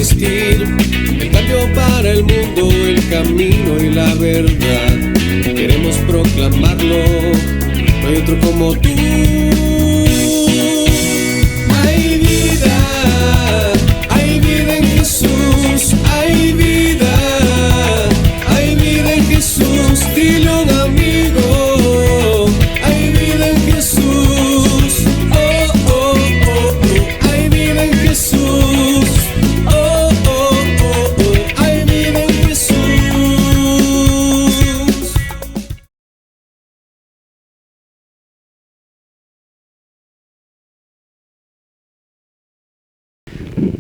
existir, el cambio para el mundo, el camino y la verdad. Queremos proclamarlo, no hay otro como tú. Hay vida en Jesús, hay vida en Jesús, dile a un amigo, hay vida en Jesús, oh, oh, oh, oh, hay vida en Jesús, oh, oh, oh, oh, hay vida en Jesús.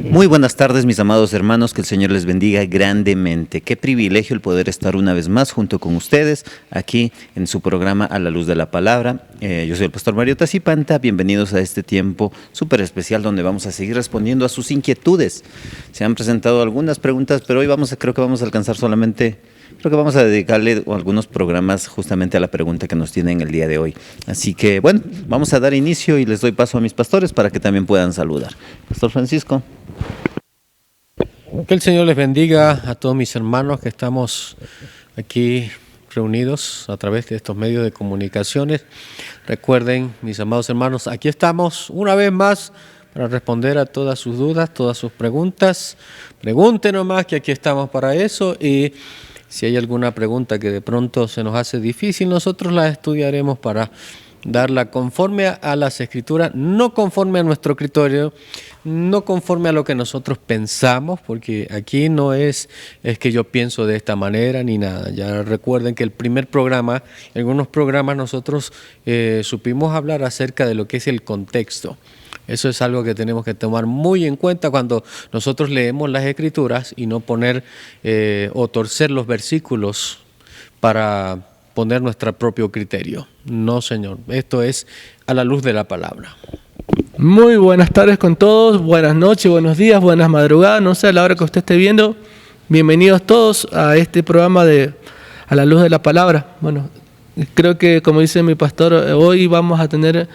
Muy buenas tardes, mis amados hermanos, que el Señor les bendiga grandemente. Qué privilegio el poder estar una vez más junto con ustedes aquí en su programa A la Luz de la Palabra. Yo soy el pastor Mario Tacipanta. Bienvenidos a este tiempo súper especial donde vamos a seguir respondiendo a sus inquietudes. Se han presentado algunas preguntas, pero hoy creo que vamos a alcanzar solamente... Creo que vamos a dedicarle algunos programas justamente a la pregunta que nos tienen el día de hoy. Así que, bueno, vamos a dar inicio y les doy paso a mis pastores para que también puedan saludar. Pastor Francisco. Que el Señor les bendiga a todos mis hermanos que estamos aquí reunidos a través de estos medios de comunicaciones. Recuerden, mis amados hermanos, aquí estamos una vez más para responder a todas sus dudas, todas sus preguntas. Pregunten nomás, que aquí estamos para eso, y si hay alguna pregunta que de pronto se nos hace difícil, nosotros la estudiaremos para darla conforme a las Escrituras, no conforme a nuestro criterio, no conforme a lo que nosotros pensamos, porque aquí no es que yo pienso de esta manera ni nada. Ya recuerden que el primer programa, en algunos programas nosotros supimos hablar acerca de lo que es el contexto. Eso es algo que tenemos que tomar muy en cuenta cuando nosotros leemos las Escrituras y no poner o torcer los versículos para poner nuestro propio criterio. No, Señor. Esto es a la luz de la palabra. Muy buenas tardes con todos, buenas noches, buenos días, buenas madrugadas, no sé a la hora que usted esté viendo. Bienvenidos todos a este programa de A la Luz de la Palabra. Bueno, creo que, como dice mi pastor, hoy vamos a tener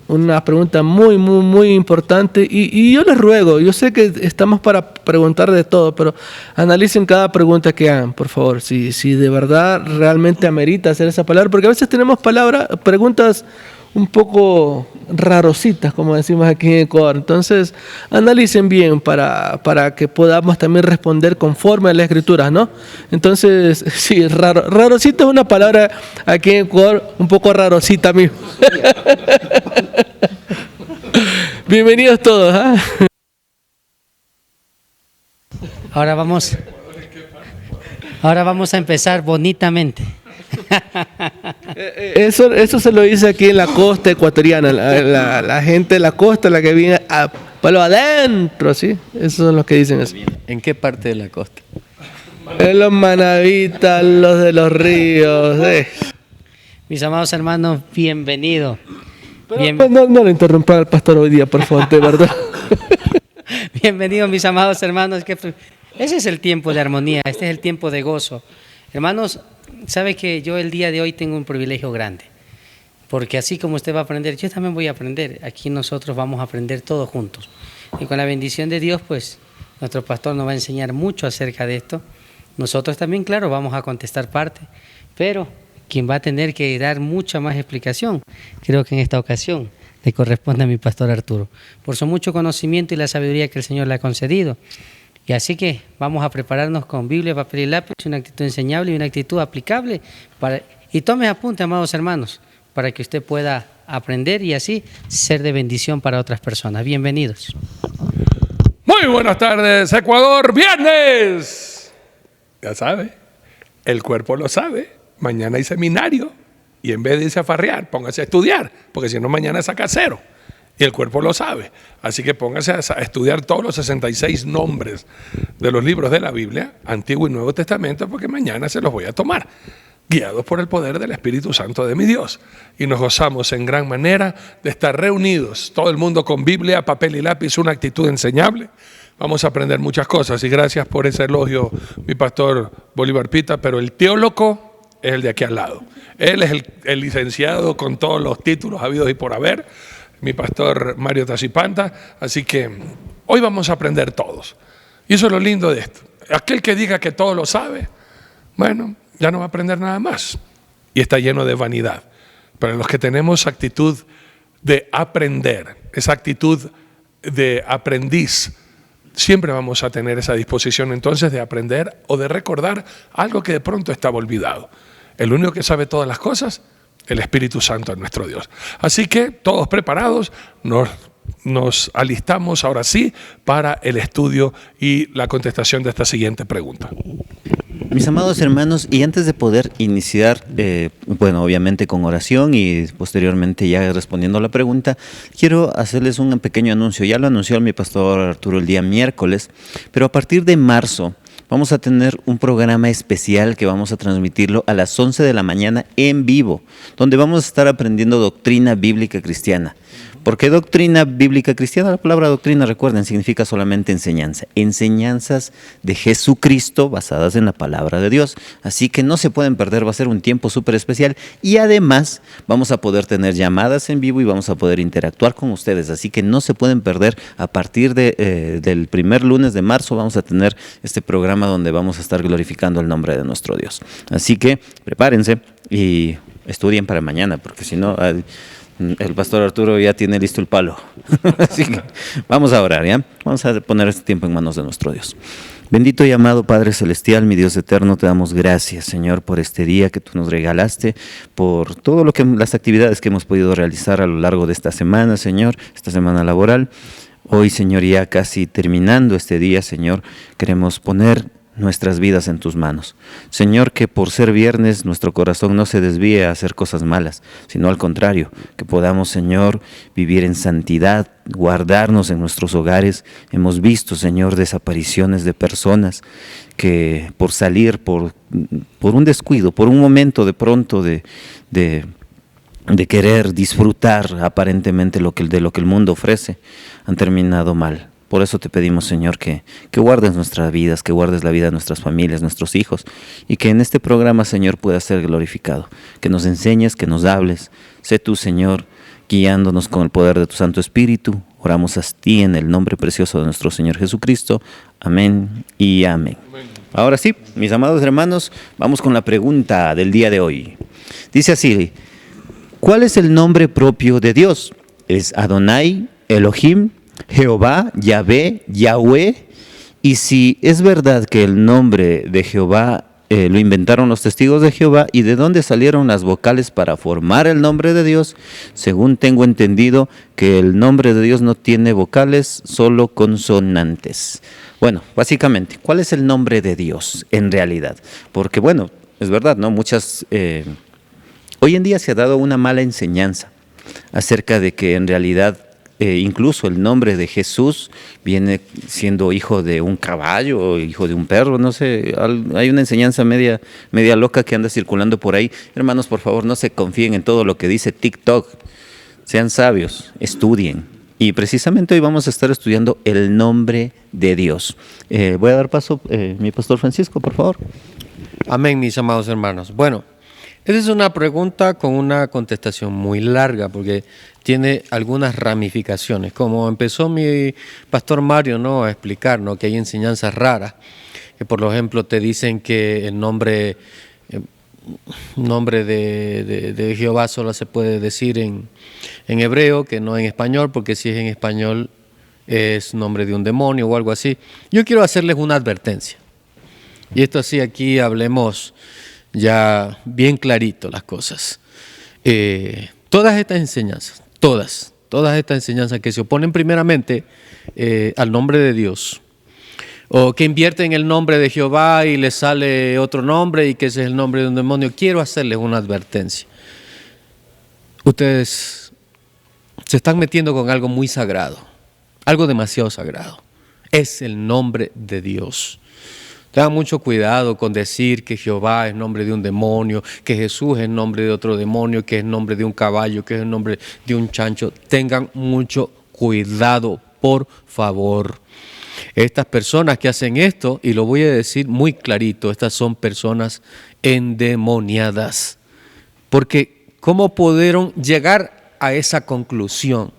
una pregunta muy importante, y yo les ruego, yo sé que estamos para preguntar de todo, pero analicen cada pregunta que hagan, por favor, si de verdad realmente amerita hacer esa palabra, porque a veces tenemos preguntas un poco rarositas, como decimos aquí en Ecuador. Entonces, analicen bien para que podamos también responder conforme a las Escrituras, ¿no? Entonces, sí, rarosita es una palabra aquí en Ecuador un poco rarosita mismo. Bienvenidos todos, ¿eh? Ahora vamos a empezar bonitamente. Eso se lo dice aquí en la costa ecuatoriana, la gente de la costa, la que viene a palo adentro, ¿sí? Esos son los que dicen eso. ¿En qué parte de la costa? En los manavitas, los de los ríos. Mis amados hermanos, bienvenidos. Pues no le interrumpa al pastor hoy día, por favor, de verdad. Bienvenidos, mis amados hermanos. Ese es el tiempo de armonía, este es el tiempo de gozo. Hermanos, sabe que yo el día de hoy tengo un privilegio grande, porque así como usted va a aprender, yo también voy a aprender. Aquí nosotros vamos a aprender todos juntos. Y con la bendición de Dios, pues, nuestro pastor nos va a enseñar mucho acerca de esto. Nosotros también, claro, vamos a contestar parte, pero quien va a tener que dar mucha más explicación, creo que en esta ocasión le corresponde a mi pastor Arturo, por su mucho conocimiento y la sabiduría que el Señor le ha concedido. Y así que vamos a prepararnos con Biblia, papel y lápiz, una actitud enseñable y una actitud aplicable. Y tome apunte, amados hermanos, para que usted pueda aprender y así ser de bendición para otras personas. Bienvenidos. Muy buenas tardes, Ecuador, viernes. Ya sabe, el cuerpo lo sabe. Mañana hay seminario y en vez de irse a farrear, póngase a estudiar, porque si no mañana saca 0. Y el cuerpo lo sabe. Así que póngase a estudiar todos los 66 nombres de los libros de la Biblia, Antiguo y Nuevo Testamento, porque mañana se los voy a tomar, guiados por el poder del Espíritu Santo de mi Dios. Y nos gozamos en gran manera de estar reunidos, todo el mundo con Biblia, papel y lápiz, una actitud enseñable. Vamos a aprender muchas cosas y gracias por ese elogio, mi pastor Bolívar Pita, pero el teólogo es el de aquí al lado. Él es el licenciado con todos los títulos habidos y por haber, mi pastor Mario Tacipanta. Así que Hoy vamos a aprender todos. Y eso es lo lindo de esto. Aquel que diga que todo lo sabe, bueno, ya no va a aprender nada más. Y está lleno de vanidad. Pero los que tenemos actitud de aprender, esa actitud de aprendiz, siempre vamos a tener esa disposición entonces de aprender o de recordar algo que de pronto estaba olvidado. El único que sabe todas las cosas, el Espíritu Santo es nuestro Dios. Así que todos preparados, nos alistamos ahora sí para el estudio y la contestación de esta siguiente pregunta. Mis amados hermanos, y antes de poder iniciar, bueno, obviamente con oración y posteriormente ya respondiendo a la pregunta, quiero hacerles un pequeño anuncio. Ya lo anunció mi pastor Arturo el día miércoles, pero a partir de marzo vamos a tener un programa especial que vamos a transmitirlo a las 11 de la mañana en vivo, donde vamos a estar aprendiendo doctrina bíblica cristiana. ¿Por qué doctrina bíblica cristiana? La palabra doctrina, recuerden, significa solamente enseñanza. Enseñanzas de Jesucristo basadas en la palabra de Dios. Así que no se pueden perder, va a ser un tiempo súper especial. Y además vamos a poder tener llamadas en vivo y vamos a poder interactuar con ustedes. Así que no se pueden perder. A partir del primer lunes de marzo vamos a tener este programa donde vamos a estar glorificando el nombre de nuestro Dios. Así que prepárense y estudien para mañana, porque si no... el pastor Arturo ya tiene listo el palo. Así que vamos a orar, ¿ya? Vamos a poner este tiempo en manos de nuestro Dios. Bendito y amado Padre Celestial, mi Dios eterno, te damos gracias, Señor, por este día que tú nos regalaste, por todo las actividades que hemos podido realizar a lo largo de esta semana, Señor, esta semana laboral. Hoy, Señor, ya casi terminando este día, Señor, queremos poner nuestras vidas en tus manos. Señor, que por ser viernes nuestro corazón no se desvíe a hacer cosas malas, sino al contrario, que podamos, Señor, vivir en santidad, guardarnos en nuestros hogares. Hemos visto, Señor, desapariciones de personas que por salir, por un descuido, por un momento de pronto de querer disfrutar aparentemente de lo que el mundo ofrece, han terminado mal. Por eso te pedimos, Señor, que guardes nuestras vidas, que guardes la vida de nuestras familias, nuestros hijos, y que en este programa, Señor, pueda ser glorificado. Que nos enseñes, que nos hables. Sé tú, Señor, guiándonos con el poder de tu Santo Espíritu. Oramos a ti en el nombre precioso de nuestro Señor Jesucristo. Amén y amén. Ahora sí, mis amados hermanos, vamos con la pregunta del día de hoy. Dice así: ¿cuál es el nombre propio de Dios? ¿Es Adonai, Elohim, Jehová, Yahvé, Yahweh? Y si es verdad que el nombre de Jehová lo inventaron los testigos de Jehová, ¿y de dónde salieron las vocales para formar el nombre de Dios? Según tengo entendido que el nombre de Dios no tiene vocales, solo consonantes. Bueno, básicamente, ¿cuál es el nombre de Dios en realidad? Porque bueno, es verdad, ¿no? Hoy en día se ha dado una mala enseñanza acerca de que en realidad incluso el nombre de Jesús viene siendo hijo de un caballo o hijo de un perro, no sé, hay una enseñanza media loca que anda circulando por ahí. Hermanos, por favor, no se confíen en todo lo que dice TikTok, sean sabios, estudien. Y precisamente hoy vamos a estar estudiando el nombre de Dios. Voy a dar paso, mi pastor Francisco, por favor. Amén, mis amados hermanos. Bueno, esa es una pregunta con una contestación muy larga porque tiene algunas ramificaciones. Como empezó mi pastor Mario, ¿no?, a explicar, ¿no?, que hay enseñanzas raras, que por ejemplo te dicen que el nombre de Jehová solo se puede decir en hebreo, que no en español, porque si es en español es nombre de un demonio o algo así. Yo quiero hacerles una advertencia. Y esto así, aquí hablemos ya bien clarito las cosas. Todas estas enseñanzas, todas estas enseñanzas que se oponen primeramente al nombre de Dios, o que invierten el nombre de Jehová y les sale otro nombre y que ese es el nombre de un demonio, quiero hacerles una advertencia. Ustedes se están metiendo con algo muy sagrado, algo demasiado sagrado. Es el nombre de Dios. Tengan mucho cuidado con decir que Jehová es nombre de un demonio, que Jesús es nombre de otro demonio, que es nombre de un caballo, que es el nombre de un chancho. Tengan mucho cuidado, por favor. Estas personas que hacen esto, y lo voy a decir muy clarito, estas son personas endemoniadas. Porque ¿cómo pudieron llegar a esa conclusión?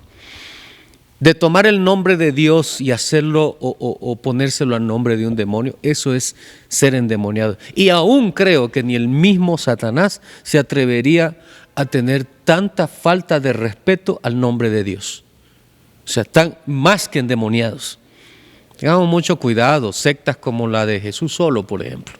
de tomar el nombre de Dios y hacerlo o ponérselo al nombre de un demonio, eso es ser endemoniado. Y aún creo que ni el mismo Satanás se atrevería a tener tanta falta de respeto al nombre de Dios. O sea, están más que endemoniados. Tengamos mucho cuidado, sectas como la de Jesús solo, por ejemplo,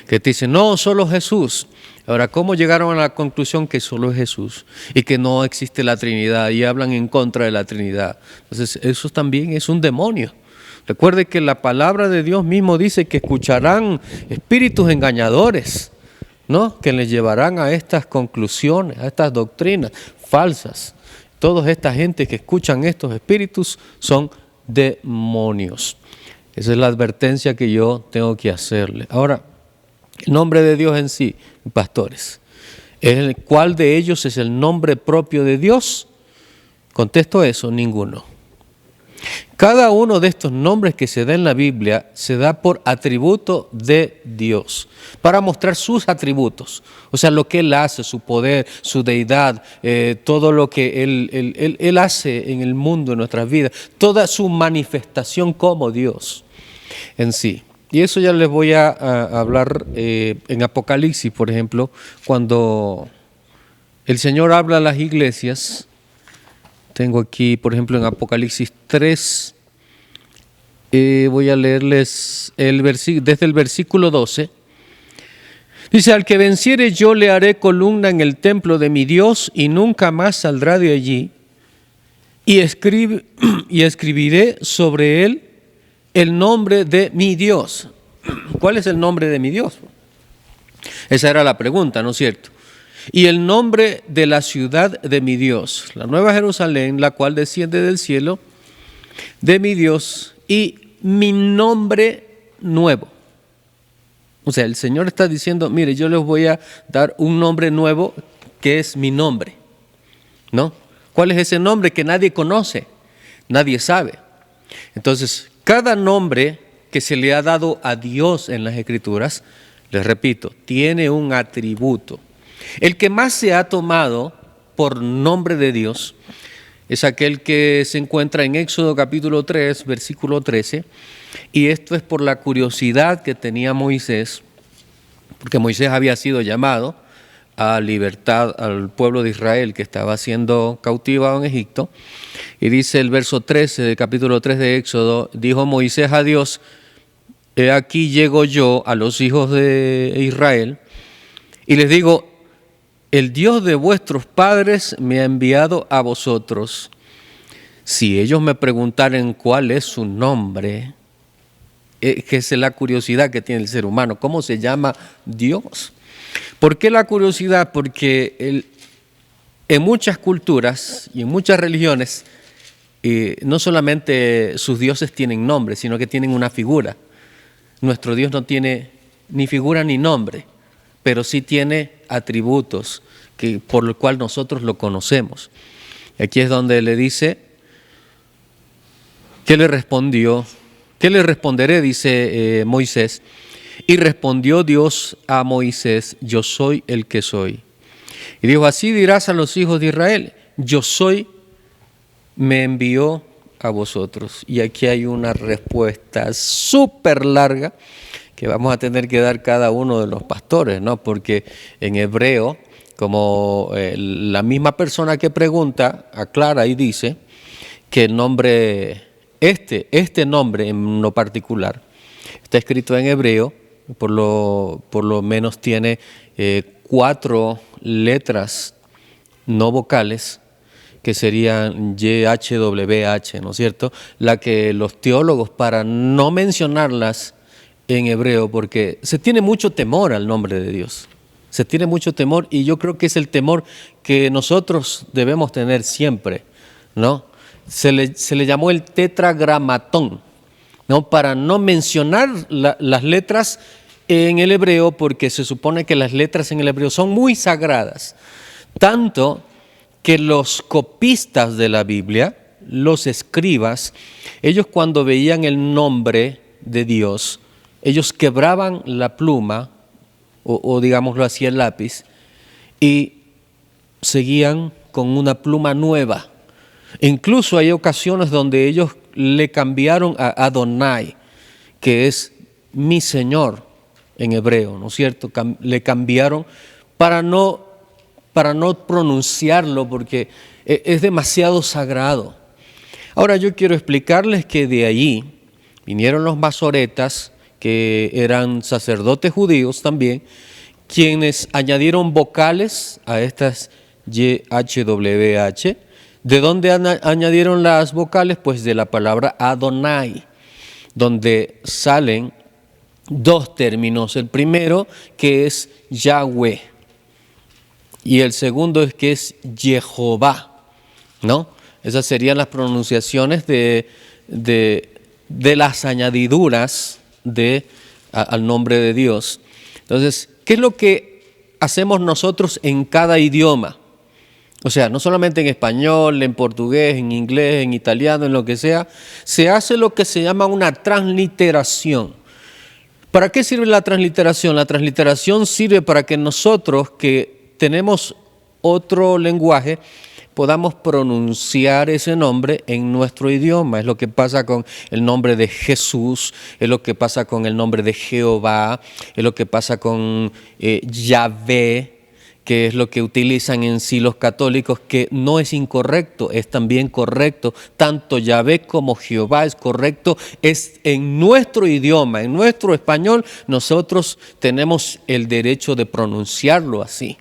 que te dicen, no, solo Jesús. Ahora, ¿cómo llegaron a la conclusión que solo es Jesús y que no existe la Trinidad y hablan en contra de la Trinidad? Entonces, eso también es un demonio. Recuerde que la palabra de Dios mismo dice que escucharán espíritus engañadores, ¿no? Que les llevarán a estas conclusiones, a estas doctrinas falsas. Toda esta gente que escuchan estos espíritus son demonios. Esa es la advertencia que yo tengo que hacerle. Ahora, el nombre de Dios en sí, pastores, ¿cuál de ellos es el nombre propio de Dios? Contesto eso, ninguno. Cada uno de estos nombres que se da en la Biblia se da por atributo de Dios, para mostrar sus atributos, o sea, lo que Él hace, su poder, su deidad, todo lo que Él hace en el mundo, en nuestras vidas, toda su manifestación como Dios en sí. Y eso ya les voy a hablar en Apocalipsis, por ejemplo, cuando el Señor habla a las iglesias. Tengo aquí, por ejemplo, en Apocalipsis 3, voy a leerles desde el versículo 12. Dice, al que venciere yo le haré columna en el templo de mi Dios y nunca más saldrá de allí, y escribiré sobre él el nombre de mi Dios. ¿Cuál es el nombre de mi Dios? Esa era la pregunta, ¿no es cierto? Y el nombre de la ciudad de mi Dios, la Nueva Jerusalén, la cual desciende del cielo, de mi Dios, y mi nombre nuevo. O sea, el Señor está diciendo, mire, yo les voy a dar un nombre nuevo que es mi nombre, ¿no? ¿Cuál es ese nombre que nadie conoce? Nadie sabe. Entonces, cada nombre que se le ha dado a Dios en las Escrituras, les repito, tiene un atributo. El que más se ha tomado por nombre de Dios es aquel que se encuentra en Éxodo capítulo 3, versículo 13, y esto es por la curiosidad que tenía Moisés, porque Moisés había sido llamado a libertad al pueblo de Israel que estaba siendo cautivado en Egipto. Y dice el verso 13 del capítulo 3 de Éxodo, dijo Moisés a Dios, he aquí llego yo a los hijos de Israel y les digo, el Dios de vuestros padres me ha enviado a vosotros. Si ellos me preguntaren cuál es su nombre, que es la curiosidad que tiene el ser humano, ¿cómo se llama Dios? ¿Por qué la curiosidad? Porque en muchas culturas y en muchas religiones, no solamente sus dioses tienen nombre, sino que tienen una figura. Nuestro Dios no tiene ni figura ni nombre, pero sí tiene atributos por lo cual nosotros lo conocemos. Aquí es donde le dice, ¿qué le respondió? ¿Qué le responderé? Dice Moisés. Y respondió Dios a Moisés, yo soy el que soy. Y dijo, así dirás a los hijos de Israel, yo soy, me envió a vosotros. Y aquí hay una respuesta súper larga que vamos a tener que dar cada uno de los pastores, ¿no? Porque en hebreo, como la misma persona que pregunta, aclara y dice que el nombre, este nombre en lo particular, está escrito en hebreo, por lo menos tiene 4 letras no vocales, que serían YHWH, ¿no es cierto? La que los teólogos, para no mencionarlas en hebreo, porque se tiene mucho temor al nombre de Dios. Se tiene mucho temor y yo creo que es el temor que nosotros debemos tener siempre, ¿no? Se le llamó el tetragramatón, ¿no? Para no mencionar las letras en el hebreo, porque se supone que las letras en el hebreo son muy sagradas. Tanto que los copistas de la Biblia, los escribas, ellos cuando veían el nombre de Dios, ellos quebraban la pluma, o digámoslo así, el lápiz, y seguían con una pluma nueva, Incluso hay ocasiones donde ellos le cambiaron a Adonai, que es mi Señor en hebreo, ¿no es cierto? Le cambiaron para no pronunciarlo porque es demasiado sagrado. Ahora yo quiero explicarles que de allí vinieron los masoretas, que eran sacerdotes judíos también, quienes añadieron vocales a estas YHWH. ¿De dónde añadieron las vocales? Pues de la palabra Adonai, donde salen dos términos. El primero, que es Yahweh, y el segundo es que es Jehová, ¿no? Esas serían las pronunciaciones de las añadiduras al nombre de Dios. Entonces, ¿qué es lo que hacemos nosotros en cada idioma? O sea, no solamente en español, en portugués, en inglés, en italiano, en lo que sea, se hace lo que se llama una transliteración. ¿Para qué sirve la transliteración? La transliteración sirve para que nosotros, que tenemos otro lenguaje, podamos pronunciar ese nombre en nuestro idioma. Es lo que pasa con el nombre de Jesús, es lo que pasa con el nombre de Jehová, es lo que pasa con Yahvé, que es lo que utilizan en sí los católicos, que no es incorrecto, es también correcto. Tanto Yahvé como Jehová es correcto, es en nuestro idioma, en nuestro español, nosotros tenemos el derecho de pronunciarlo así.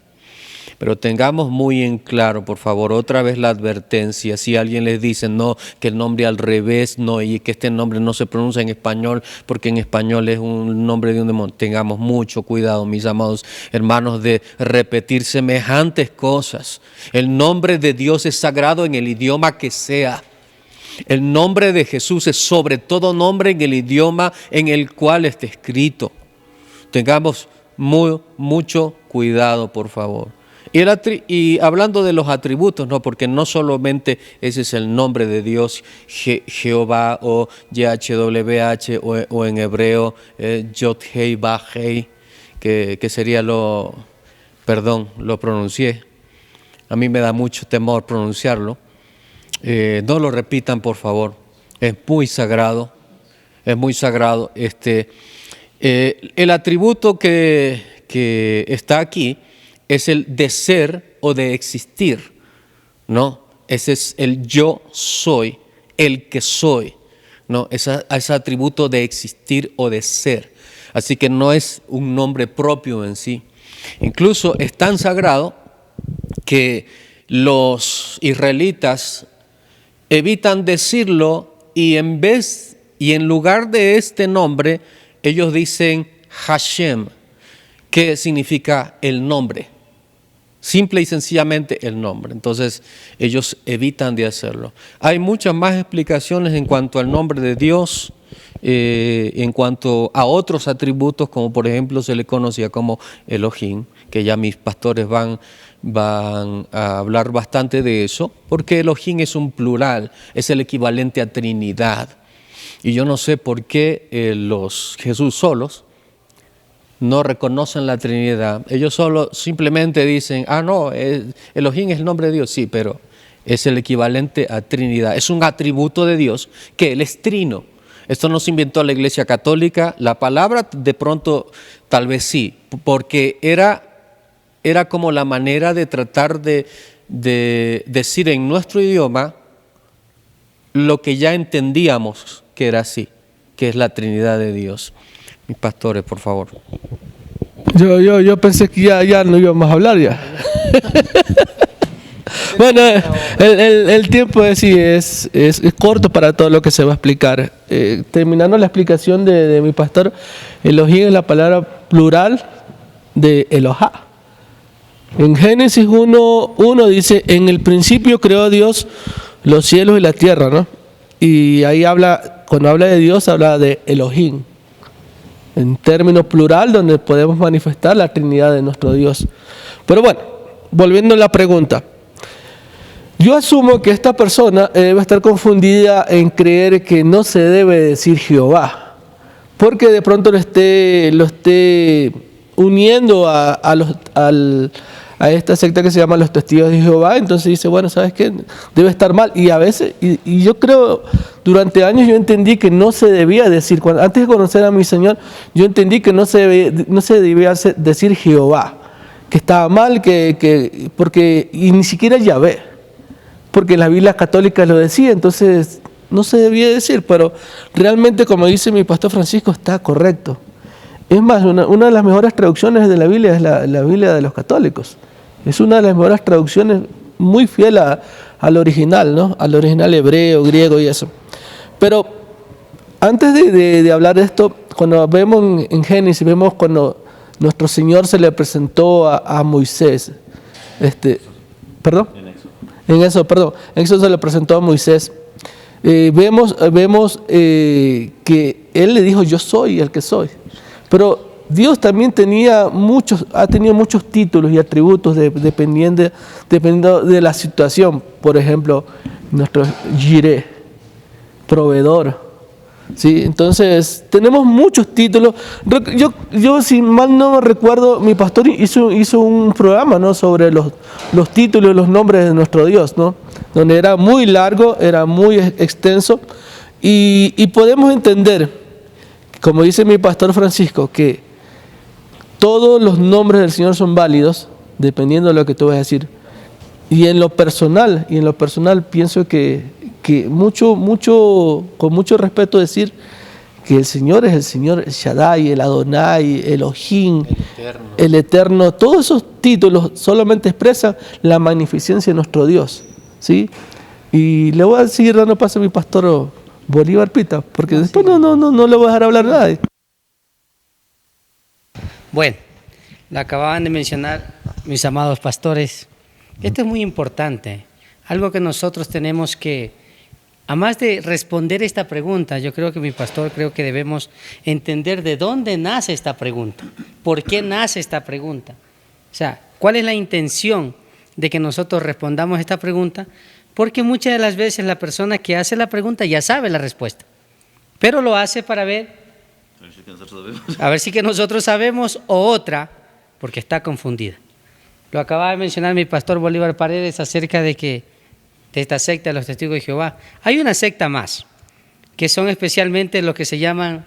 Pero tengamos muy en claro, por favor, otra vez la advertencia. Si alguien les dice no, que el nombre al revés, no, y que este nombre no se pronuncia en español, porque en español es un nombre de un demonio. Tengamos mucho cuidado, mis amados hermanos, de repetir semejantes cosas. El nombre de Dios es sagrado en el idioma que sea. El nombre de Jesús es sobre todo nombre en el idioma en el cual está escrito. Tengamos mucho cuidado, por favor. Y hablando de los atributos, ¿no? Porque no solamente ese es el nombre de Dios, Jehová o YHWH o en hebreo Yod-Hei, Vah-Hei, que sería lo pronuncié. A mí me da mucho temor pronunciarlo. No lo repitan, por favor. Es muy sagrado. Es muy sagrado. El atributo que está aquí es el de ser o de existir, ¿no? Ese es el yo soy, el que soy, ¿no? Ese atributo de existir o de ser. Así que no es un nombre propio en sí. Incluso es tan sagrado que los israelitas evitan decirlo y en lugar de este nombre, ellos dicen Hashem, que significa el nombre. Simple y sencillamente el nombre. Entonces ellos evitan de hacerlo. Hay muchas más explicaciones en cuanto al nombre de Dios, en cuanto a otros atributos, como por ejemplo se le conocía como Elohim, que ya mis pastores van a hablar bastante de eso, porque Elohim es un plural, es el equivalente a Trinidad. Y yo no sé por qué los Jesús solos no reconocen la Trinidad. Ellos solo simplemente dicen, no, Elohim es el nombre de Dios. Sí, pero es el equivalente a Trinidad. Es un atributo de Dios que Él es trino. Esto no se inventó la Iglesia Católica. La palabra de pronto tal vez sí, porque era como la manera de tratar de decir en nuestro idioma lo que ya entendíamos que era así, que es la Trinidad de Dios. Mis pastores, por favor. Yo pensé que ya no íbamos a hablar ya. Bueno, el tiempo es corto para todo lo que se va a explicar. Terminando la explicación de mi pastor, Elohim es la palabra plural de Elohá. En Génesis 1:1 dice, en el principio creó Dios los cielos y la tierra, ¿no? Y ahí cuando habla de Dios, habla de Elohim, en términos plural, donde podemos manifestar la Trinidad de nuestro Dios. Pero bueno, volviendo a la pregunta, yo asumo que esta persona debe estar confundida en creer que no se debe decir Jehová, porque de pronto lo esté uniendo a a esta secta que se llama los Testigos de Jehová. Entonces dice, bueno, ¿sabes qué? Debe estar mal. Y a veces, y yo creo, durante años yo entendí que no se debía decir, antes de conocer a mi Señor, yo entendí que no se debía decir Jehová, que estaba mal, porque y ni siquiera Yahvé, porque la Biblia católica lo decía, entonces no se debía decir, pero realmente, como dice mi pastor Francisco, está correcto. Es más, una de las mejores traducciones de la Biblia es la Biblia de los católicos. Es una de las mejores traducciones, muy fiel al original, ¿no? Al original hebreo, griego y eso. Pero antes de hablar de esto, cuando vemos en Génesis, vemos cuando nuestro Señor se le presentó a Moisés. ¿Perdón? En Éxodo se le presentó a Moisés. Vemos que Él le dijo, yo soy el que soy. Pero Dios también ha tenido muchos títulos y atributos dependiendo de la situación. Por ejemplo, nuestro Jireh, proveedor. ¿Sí? Entonces, tenemos muchos títulos. Yo si mal no recuerdo, mi pastor hizo un programa, ¿no?, sobre los títulos y los nombres de nuestro Dios, ¿no?, donde era muy largo, era muy extenso, y podemos entender, como dice mi pastor Francisco, que todos los nombres del Señor son válidos, dependiendo de lo que tú vas a decir. Y en lo personal pienso que con mucho respeto decir que el Señor es el Señor, el Shaddai, el Adonai, el Elohim, el Eterno. Todos esos títulos solamente expresan la magnificencia de nuestro Dios, ¿sí? Y le voy a seguir dando paso a mi pastor Bolívar Pita, porque después no le voy a dejar hablar a nadie. Bueno, lo acababan de mencionar mis amados pastores. Esto es muy importante, algo que nosotros tenemos que, además de responder esta pregunta, yo creo que mi pastor, creo que debemos entender de dónde nace esta pregunta, por qué nace esta pregunta. O sea, ¿cuál es la intención de que nosotros respondamos esta pregunta? Porque muchas de las veces la persona que hace la pregunta ya sabe la respuesta, pero lo hace para ver, a ver si que nosotros sabemos, o otra, porque está confundida. Lo acaba de mencionar mi pastor Bolívar Paredes acerca de esta secta de los Testigos de Jehová. Hay una secta más, que son especialmente los que se llaman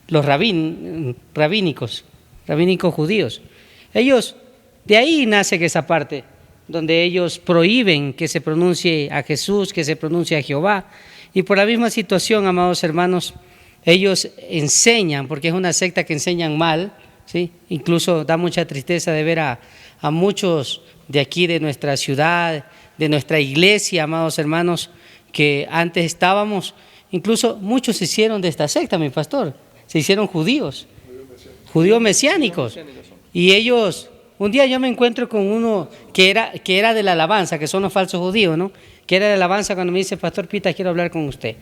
los rabínicos judíos. Ellos, de ahí nace que esa parte, donde ellos prohíben que se pronuncie a Jesús, que se pronuncie a Jehová. Y por la misma situación, amados hermanos, ellos enseñan, porque es una secta que enseñan mal, ¿sí? Incluso da mucha tristeza de ver a muchos de aquí, de nuestra ciudad, de nuestra iglesia, amados hermanos, que antes estábamos, incluso muchos se hicieron de esta secta, mi pastor, se hicieron judíos mesiánicos. Y ellos, un día yo me encuentro con uno que era de la alabanza, que son los falsos judíos, ¿no? Que era de la alabanza, cuando me dice, Pastor Pita, quiero hablar con usted.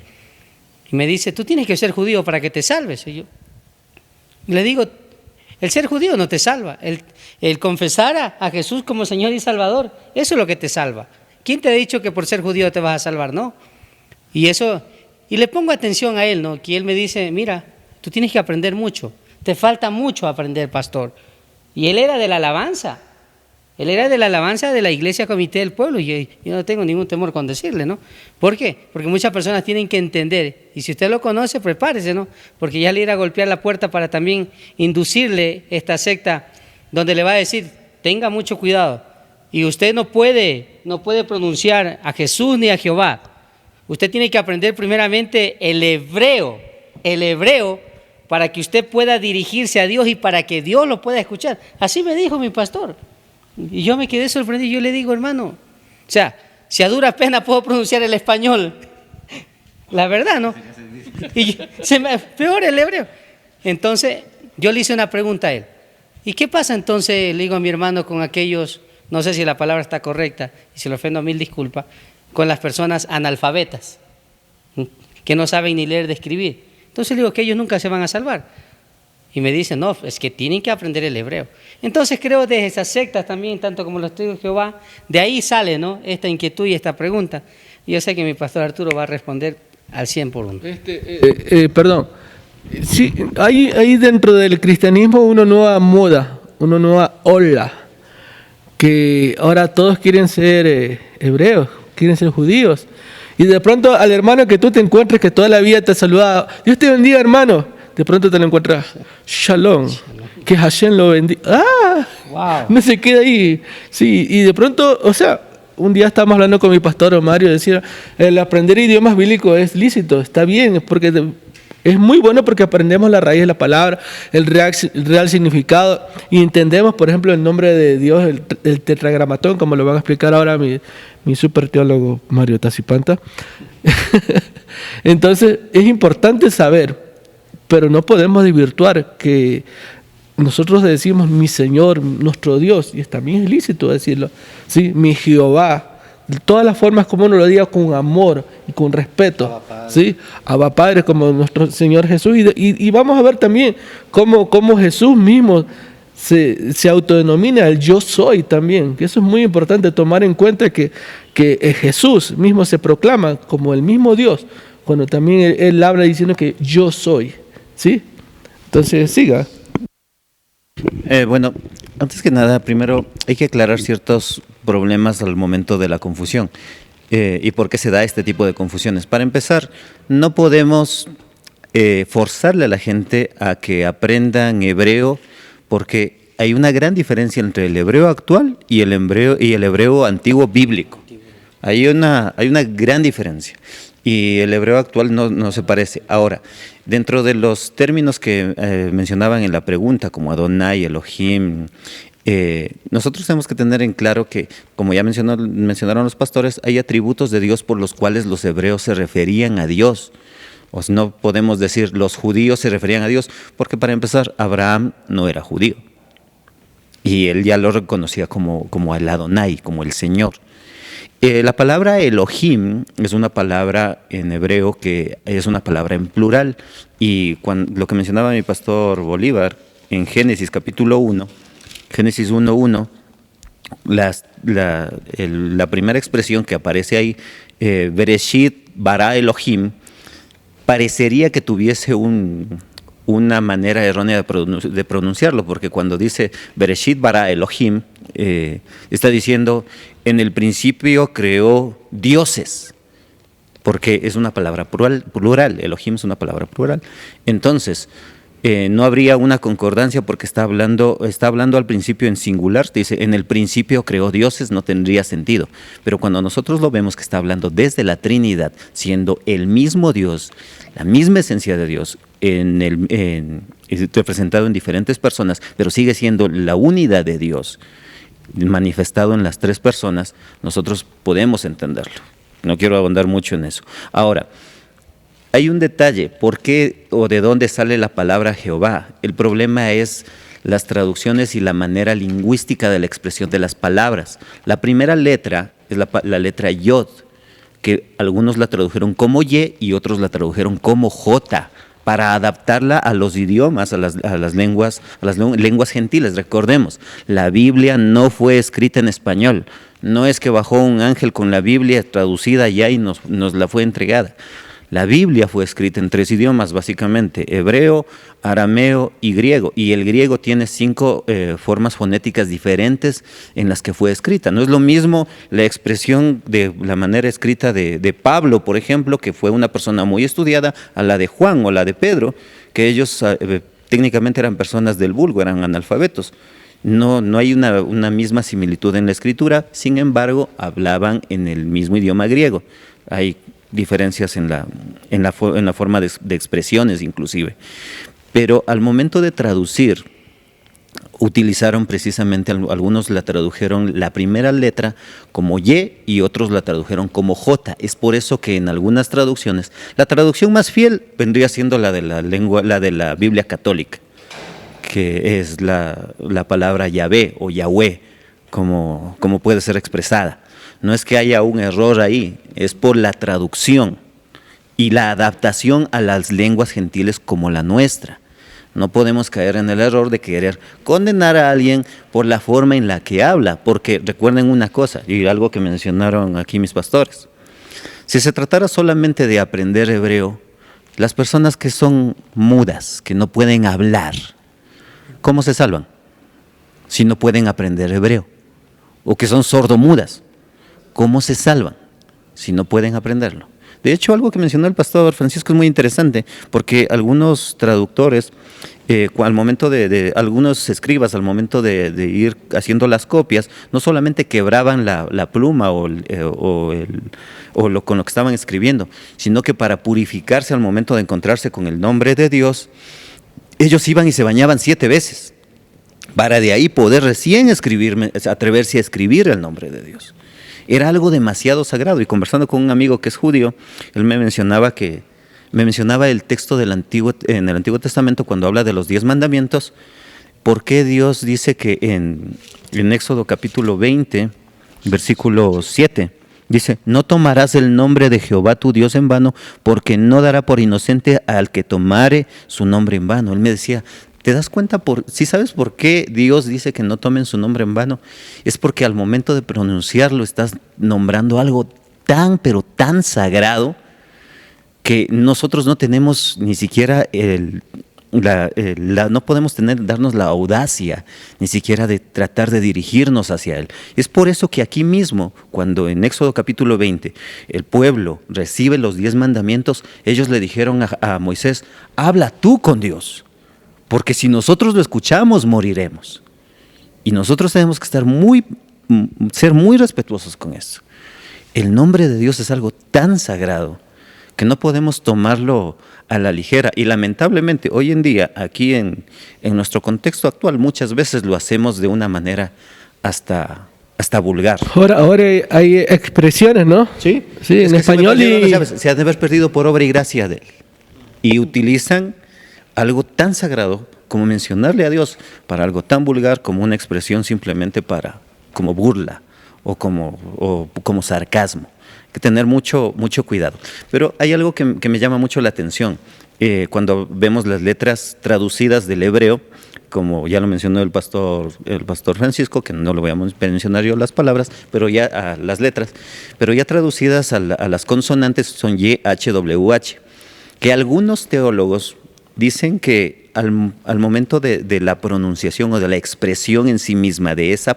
Y me dice, tú tienes que ser judío para que te salves. Y yo le digo, el ser judío no te salva. El confesar a Jesús como Señor y Salvador, eso es lo que te salva. ¿Quién te ha dicho que por ser judío te vas a salvar? No. Y le pongo atención a él, ¿no? Que él me dice, mira, tú tienes que aprender mucho. Te falta mucho aprender, pastor. Y él era de la alabanza. Él era de la alabanza de la Iglesia Comité del Pueblo, y yo no tengo ningún temor con decirle, ¿no? ¿Por qué? Porque muchas personas tienen que entender, y si usted lo conoce, prepárese, ¿no? Porque ya le irá a golpear la puerta para también inducirle esta secta, donde le va a decir, tenga mucho cuidado, y usted no puede pronunciar a Jesús ni a Jehová. Usted tiene que aprender primeramente el hebreo, para que usted pueda dirigirse a Dios y para que Dios lo pueda escuchar. Así me dijo mi pastor. Y yo me quedé sorprendido. Yo le digo, hermano, o sea, si a duras penas puedo pronunciar el español, la verdad, ¿no? Y peor el hebreo. Entonces, yo le hice una pregunta a él. ¿Y qué pasa entonces, le digo a mi hermano, con aquellos, no sé si la palabra está correcta, y si lo ofendo, mil disculpas, con las personas analfabetas, que no saben ni leer ni escribir? Entonces le digo que ellos nunca se van a salvar. Y me dicen, no, es que tienen que aprender el hebreo. Entonces creo de esas sectas también, tanto como los Testigos de Jehová, de ahí sale, ¿no?, esta inquietud y esta pregunta. Y yo sé que mi pastor Arturo va a responder al 100 por uno. Perdón. Sí, hay dentro del cristianismo una nueva moda, una nueva ola, que ahora todos quieren ser hebreos, quieren ser judíos. Y de pronto al hermano que tú te encuentres que toda la vida te ha saludado, Dios te bendiga, hermano, de pronto te lo encuentras, Shalom, que Hashem lo bendiga. Wow. No se queda ahí. Sí, y de pronto, o sea, un día estábamos hablando con mi pastor Mario, decía, el aprender idiomas bíblicos es lícito, está bien, porque es muy bueno porque aprendemos la raíz de la palabra, el real significado, y entendemos, por ejemplo, el nombre de Dios, el tetragramatón, como lo van a explicar ahora mi super teólogo Mario Tacipanta. Entonces, es importante saber, pero no podemos desvirtuar que nosotros decimos mi Señor, nuestro Dios, y también es lícito decirlo, ¿sí? Mi Jehová, de todas las formas como uno lo diga con amor y con respeto, ¿sí? Abba Padre, como nuestro Señor Jesús, y vamos a ver también cómo Jesús mismo se autodenomina el yo soy también, que eso es muy importante tomar en cuenta que Jesús mismo se proclama como el mismo Dios, cuando también él habla diciendo que yo soy, ¿sí? Entonces, siga. Bueno, antes que nada, primero hay que aclarar ciertos problemas al momento de la confusión y por qué se da este tipo de confusiones. Para empezar, no podemos forzarle a la gente a que aprendan hebreo porque hay una gran diferencia entre el hebreo actual y el hebreo antiguo bíblico. Hay una gran diferencia. Y el hebreo actual no se parece. Ahora, dentro de los términos que mencionaban en la pregunta, como Adonai, Elohim, nosotros tenemos que tener en claro que, como ya mencionaron los pastores, hay atributos de Dios por los cuales los hebreos se referían a Dios. O sea, no podemos decir los judíos se referían a Dios, porque para empezar, Abraham no era judío. Y él ya lo reconocía como el Adonai, como el Señor. La palabra Elohim es una palabra en hebreo que es una palabra en plural. Y lo que mencionaba mi pastor Bolívar en Génesis capítulo 1, Génesis 1:1, la primera expresión que aparece ahí, Bereshit bara Elohim, parecería que tuviese una manera errónea de pronunciarlo, porque cuando dice Bereshit bara Elohim, está diciendo en el principio creó dioses, porque es una palabra plural, Elohim es una palabra plural. Entonces, no habría una concordancia porque está hablando al principio en singular, dice en el principio creó dioses, no tendría sentido. Pero cuando nosotros lo vemos que está hablando desde la Trinidad, siendo el mismo Dios, la misma esencia de Dios, representado en diferentes personas, pero sigue siendo la unidad de Dios, manifestado en las tres personas, nosotros podemos entenderlo. No quiero abundar mucho en eso. Ahora, hay un detalle, ¿por qué o de dónde sale la palabra Jehová? El problema es las traducciones y la manera lingüística de la expresión de las palabras. La primera letra es la letra Yod, que algunos la tradujeron como Ye y otros la tradujeron como J, para adaptarla a los idiomas, a las lenguas gentiles. Recordemos, la Biblia no fue escrita en español. No es que bajó un ángel con la Biblia traducida ya y nos la fue entregada. La Biblia fue escrita en 3 idiomas, básicamente, hebreo, arameo y griego. Y el griego tiene 5 formas fonéticas diferentes en las que fue escrita. No es lo mismo la expresión de la manera escrita de Pablo, por ejemplo, que fue una persona muy estudiada, a la de Juan o la de Pedro, que ellos técnicamente eran personas del vulgo, eran analfabetos. No hay una misma similitud en la escritura, sin embargo, hablaban en el mismo idioma griego. Hay diferencias en la forma de expresiones inclusive. Pero al momento de traducir, utilizaron precisamente, algunos la tradujeron la primera letra como Y y otros la tradujeron como J. Es por eso que en algunas traducciones, la traducción más fiel vendría siendo la de la Biblia católica, que es la palabra Yahvé o Yahweh, como puede ser expresada. No es que haya un error ahí, es por la traducción y la adaptación a las lenguas gentiles como la nuestra. No podemos caer en el error de querer condenar a alguien por la forma en la que habla, porque recuerden una cosa, y algo que mencionaron aquí mis pastores. Si se tratara solamente de aprender hebreo, las personas que son mudas, que no pueden hablar, ¿cómo se salvan? Si no pueden aprender hebreo. o que son sordomudas. ¿Cómo se salvan si no pueden aprenderlo? De hecho, algo que mencionó el pastor Francisco es muy interesante, porque algunos traductores, al momento algunos escribas, al momento de ir haciendo las copias, no solamente quebraban la pluma con lo que estaban escribiendo, sino que para purificarse al momento de encontrarse con el nombre de Dios, ellos iban y se bañaban 7 veces, para de ahí poder recién atreverse a escribir el nombre de Dios. Era algo demasiado sagrado, y conversando con un amigo que es judío, él me mencionaba el texto en el Antiguo Testamento cuando habla de los 10 mandamientos. ¿Por qué Dios dice que en Éxodo capítulo 20, versículo 7, dice: no tomarás el nombre de Jehová tu Dios en vano, porque no dará por inocente al que tomare su nombre en vano? Él me decía, ¿te das cuenta? ¿Sí sabes por qué Dios dice que no tomen su nombre en vano? Es porque al momento de pronunciarlo estás nombrando algo tan, pero tan sagrado, que nosotros no tenemos ni siquiera no podemos darnos la audacia ni siquiera de tratar de dirigirnos hacia Él. Es por eso que aquí mismo, cuando en Éxodo capítulo 20 el pueblo recibe los 10 mandamientos, ellos le dijeron a Moisés: habla tú con Dios, porque si nosotros lo escuchamos, moriremos. Y nosotros tenemos que ser muy respetuosos con eso. El nombre de Dios es algo tan sagrado que no podemos tomarlo a la ligera. Y lamentablemente, hoy en día, aquí en nuestro contexto actual, muchas veces lo hacemos de una manera hasta vulgar. Ahora hay expresiones, ¿no? Sí, en español se ha de haber perdido por obra y gracia de Él. Y utilizan algo tan sagrado como mencionarle a Dios para algo tan vulgar como una expresión simplemente como burla o como sarcasmo. Hay que tener mucho cuidado. Pero hay algo que me llama mucho la atención. Cuando vemos las letras traducidas del hebreo, como ya lo mencionó el pastor Francisco, que no lo voy a mencionar yo las palabras, pero ya las letras, pero ya traducidas a las consonantes son YHWH, que algunos teólogos dicen que al momento de la pronunciación o de la expresión en sí misma de esa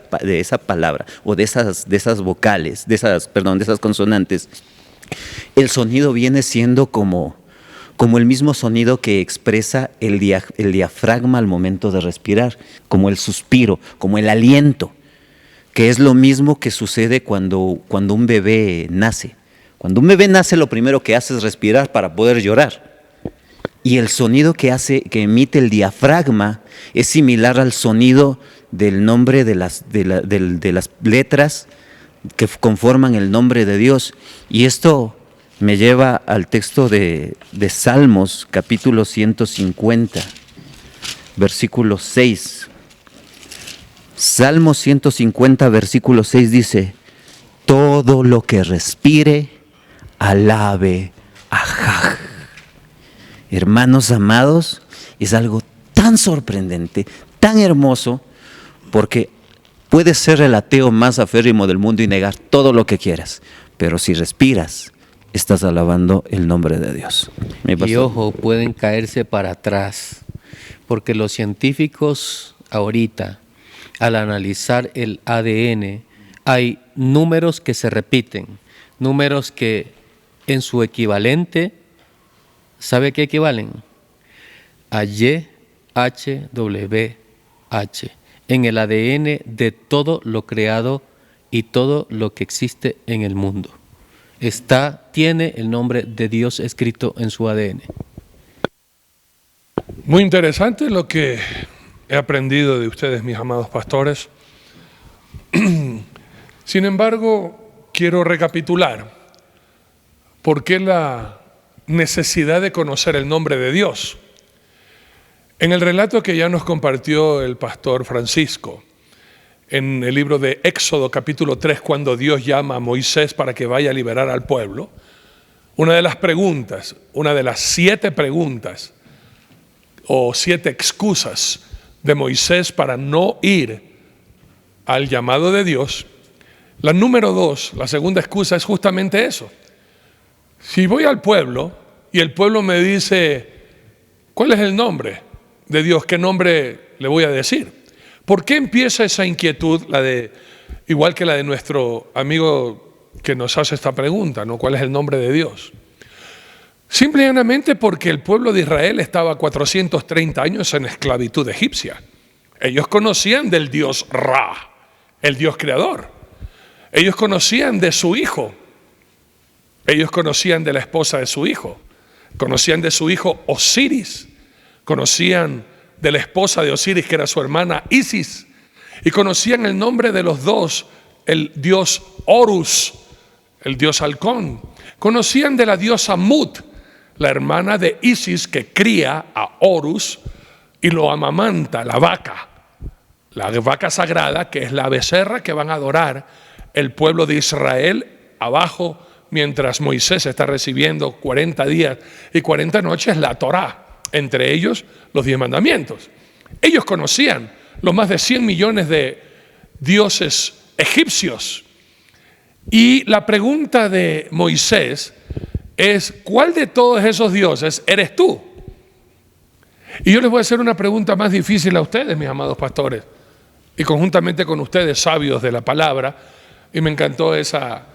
palabra o de esas vocales, de esas consonantes, el sonido viene siendo como el mismo sonido que expresa el diafragma al momento de respirar, como el suspiro, como el aliento, que es lo mismo que sucede cuando un bebé nace. Cuando un bebé nace, lo primero que hace es respirar para poder llorar. Y el sonido que emite el diafragma es similar al sonido del nombre de las letras que conforman el nombre de Dios. Y esto me lleva al texto de Salmos, capítulo 150, versículo 6. Salmos 150, versículo 6 dice: todo lo que respire, alabe a Jah. Hermanos amados, es algo tan sorprendente, tan hermoso, porque puedes ser el ateo más aférrimo del mundo y negar todo lo que quieras, pero si respiras, estás alabando el nombre de Dios. Y ojo, pueden caerse para atrás, porque los científicos ahorita, al analizar el ADN, hay números que se repiten, números que en su equivalente, ¿sabe qué equivalen? A YHWH, en el ADN de todo lo creado y todo lo que existe en el mundo. Tiene el nombre de Dios escrito en su ADN. Muy interesante lo que he aprendido de ustedes, mis amados pastores. Sin embargo, quiero recapitular por qué la necesidad de conocer el nombre de Dios. En el relato que ya nos compartió el pastor Francisco, en el libro de Éxodo capítulo 3, cuando Dios llama a Moisés para que vaya a liberar al pueblo, una de las 7 preguntas o 7 excusas de Moisés para no ir al llamado de Dios, la número 2, la segunda excusa es justamente eso. Si voy al pueblo y el pueblo me dice, ¿cuál es el nombre de Dios? ¿Qué nombre le voy a decir? ¿Por qué empieza esa inquietud, la de igual que la de nuestro amigo que nos hace esta pregunta, ¿no? ¿Cuál es el nombre de Dios? Simple y llanamente porque el pueblo de Israel estaba 430 años en esclavitud egipcia. Ellos conocían del Dios Ra, el Dios creador. Ellos conocían de su hijo. Ellos conocían de la esposa de su hijo. Conocían de su hijo Osiris. Conocían de la esposa de Osiris, que era su hermana Isis. Y conocían el nombre de los dos, el dios Horus, el dios halcón. Conocían de la diosa Mut, la hermana de Isis, que cría a Horus y lo amamanta, la vaca sagrada, que es la becerra que van a adorar el pueblo de Israel abajo, mientras Moisés está recibiendo 40 días y 40 noches la Torá, entre ellos los 10 mandamientos. Ellos conocían los más de 100 millones de dioses egipcios. Y la pregunta de Moisés es: ¿cuál de todos esos dioses eres tú? Y yo les voy a hacer una pregunta más difícil a ustedes, mis amados pastores, y conjuntamente con ustedes, sabios de la palabra. Y me encantó esa